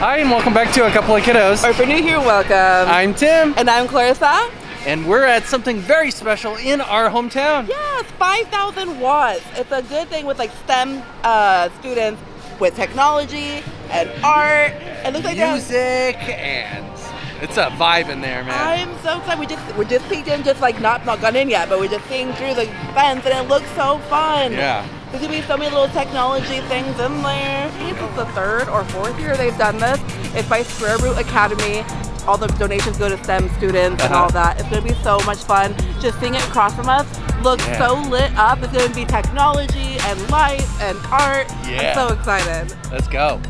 Hi, and welcome back to A Couple of Kiddos. Or if you're new here, welcome. I'm Tim. And I'm Clarissa. And we're at something very special in our hometown. Yes, 5,000 watts. It's a good thing with like STEM students with technology and art. It looks like music, and it's a vibe in there, man. I'm so excited. We just peeked in, just like not gone in yet, but we're just seeing through the fence, and it looks so fun. Yeah. There's gonna be so many little technology things in there. I think it's the 3rd or 4th year they've done this. It's by Square Root Academy. All the donations go to STEM students and all that. It's gonna be so much fun. Just seeing it across from us looks so lit up. It's gonna be technology and light and art. Yeah. I'm so excited. Let's go.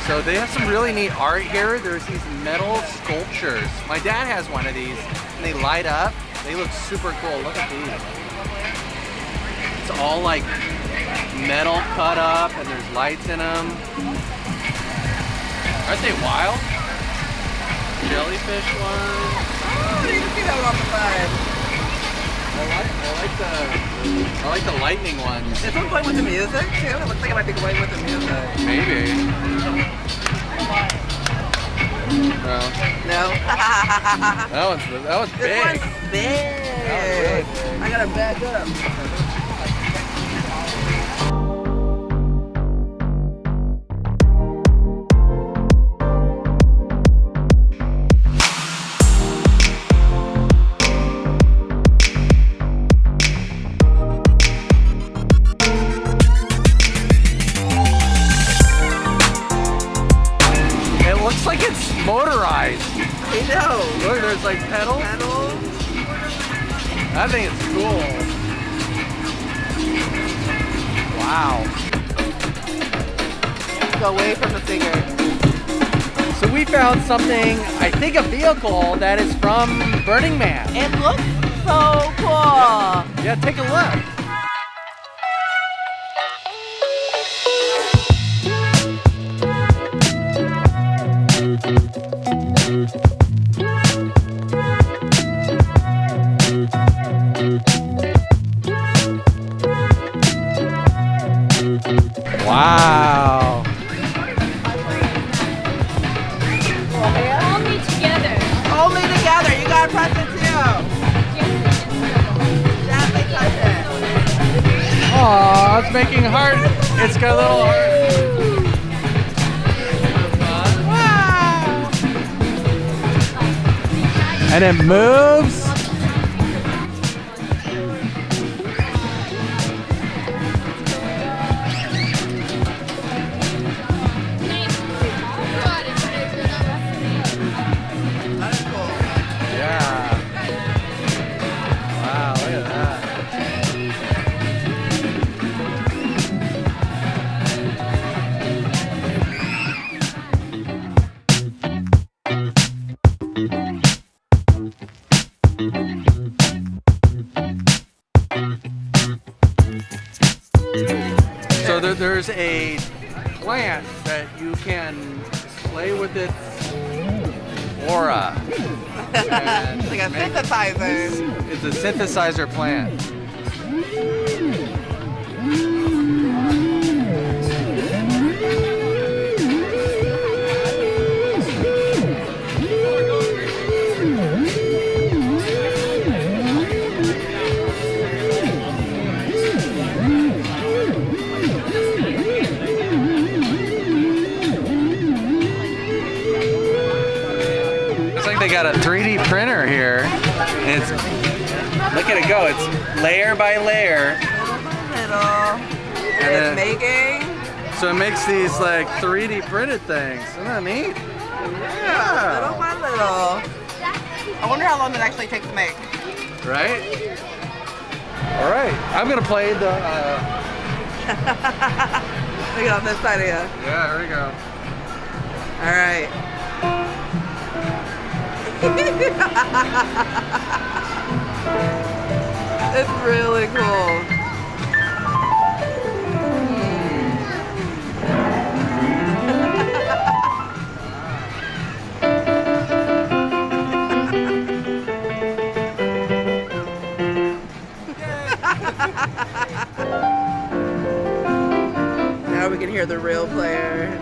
So they have some really neat art here. There's these metal sculptures. My dad has one of these, and they light up. They look super cool. Look at these. It's all like metal cut up, and there's lights in them. Aren't they wild? Jellyfish one. Oh, you can see that one on the side. I like the lightning ones. Is one going with the music too? It looks like it might be going with the music. Maybe. No. No. that one's big. This one's big. That was really big. I gotta back up. Like it's motorized. I know. Look, there's like pedals. I think it's cool. Wow. Go away from the finger. So we found something, I think a vehicle that is from Burning Man. It looks so cool. Yeah, take a look. Wow. Only together. Only together. You gotta press it too. Gently touch it. Aw, it's making heart. It's got a little heart. Wow. And it moves. So there's a plant that you can play with its aura. It's like a synthesizer. It's a synthesizer plant. They got a 3D printer here, and it's, look at it go, it's layer by layer. And it's making. So it makes these like 3D printed things. Isn't that neat? Yeah, little by little. I wonder how long it actually takes to make. Right? All right, I'm gonna play the... Look at on this side of you. Yeah, here we go. All right. It's really cool. can hear the real player.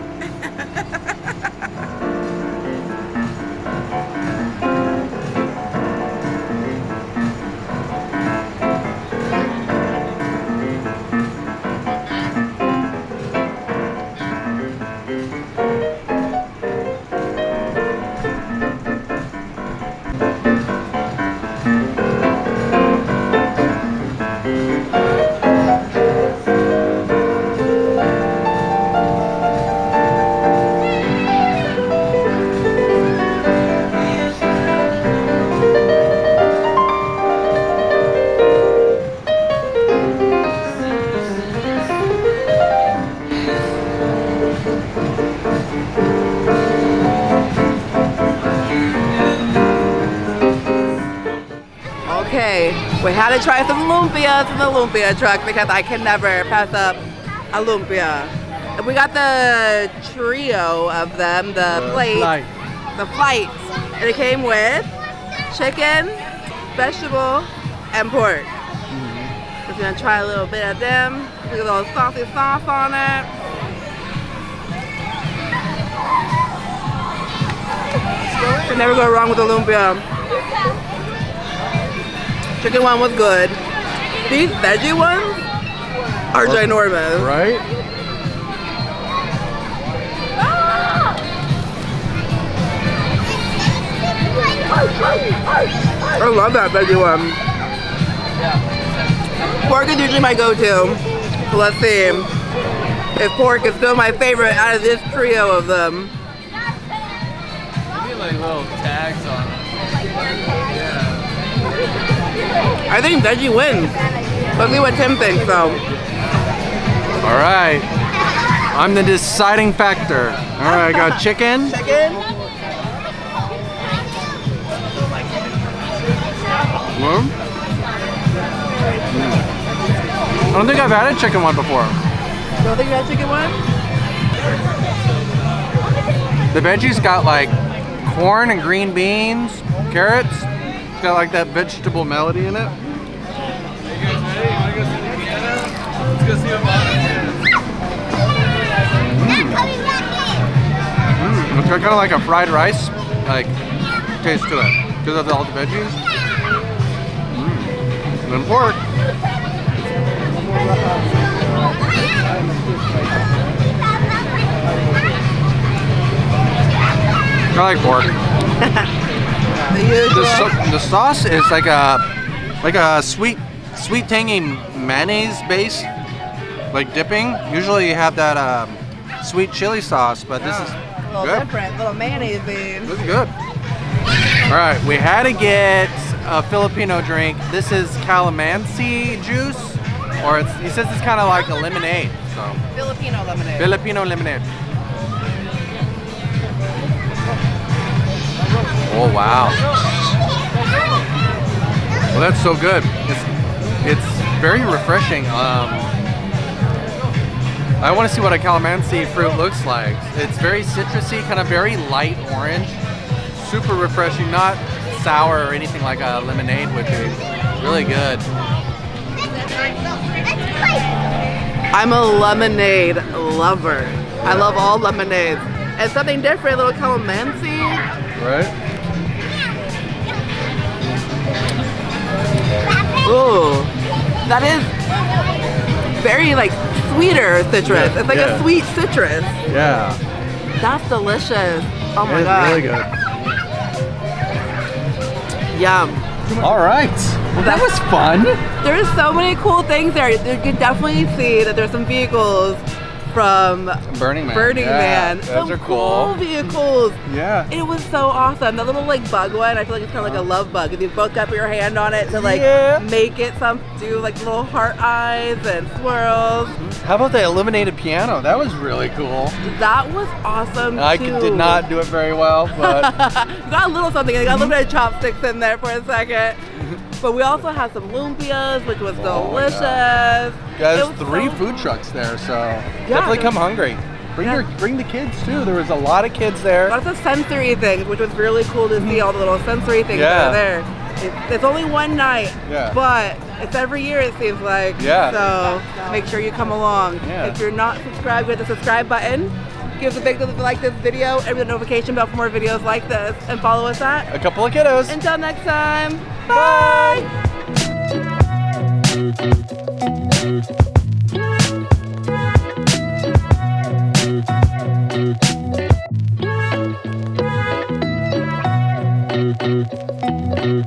Okay, we had to try some lumpias in the lumpia truck because I can never pass up a lumpia. And we got the trio of them, the flights, and it came with chicken, vegetable, and pork. We're gonna try a little bit of them. With a little saucy sauce on it. You never go wrong with a lumpia. Chicken one was good. These veggie ones are ginormous. Right? I love that veggie one. Pork is usually my go-to. So let's see if pork is still my favorite out of this trio of them. Maybe like little tags on them. Yeah. I think veggie wins. Let's see what Tim thinks though. All right. I'm the deciding factor. All right, I got chicken. Chicken? I don't think I've had a chicken one before. Don't think you had chicken one? The veggies got like corn and green beans, carrots. It's got like that vegetable melody in it. Let's go see a It's got kind of like a fried rice, like taste to it because of all the veggies. And then pork. I like pork. The sauce is like a sweet tangy mayonnaise base, like dipping. Usually you have that sweet chili sauce, but this is a little good. different, little mayonnaise bean. This is good. All right, we had to get a Filipino drink. This is calamansi juice, or he says it's kind of like a lemonade. So Filipino lemonade. Filipino lemonade. Oh wow! Well, that's so good. It's very refreshing. I want to see what a calamansi fruit looks like. It's very citrusy, kind of very light orange. Super refreshing, not sour or anything like a lemonade would be. Really good. I'm a lemonade lover. I love all lemonades. And something different, a little calamansi. Right? Ooh, that is very like sweeter citrus. Yeah, It's like a sweet citrus. Yeah. That's delicious. Oh my It's god. really good. Yum. All right. Well, that was fun. There's so many cool things there. You can definitely see that there's some vehicles from Burning Man. Burning Man. Those Some are cool. vehicles. Yeah. It was so awesome. That little like bug one, I feel like it's kind of like a love bug. If you both got your hand on it to like make it do like little heart eyes and swirls. How about the illuminated piano? That was really cool. That was awesome I too. did not do it very well, but You got a little something. You got a little bit of chopsticks in there for a second. But we also had some lumpias, which was delicious. Yeah, It there's was 3 so- food trucks there, so definitely come hungry. Yeah. Bring the kids too. There was a lot of kids there. Lots of sensory things, which was really cool to see all the little sensory things that are there. It's only one night, Yeah. but it's every year it seems like. Yeah. So make sure you come along. Yeah. If you're not subscribed, hit the subscribe button. Give us a big thumbs up if you like this video, and the notification bell for more videos like this. And follow us at A Couple of Kiddos. Until next time, bye! Bye.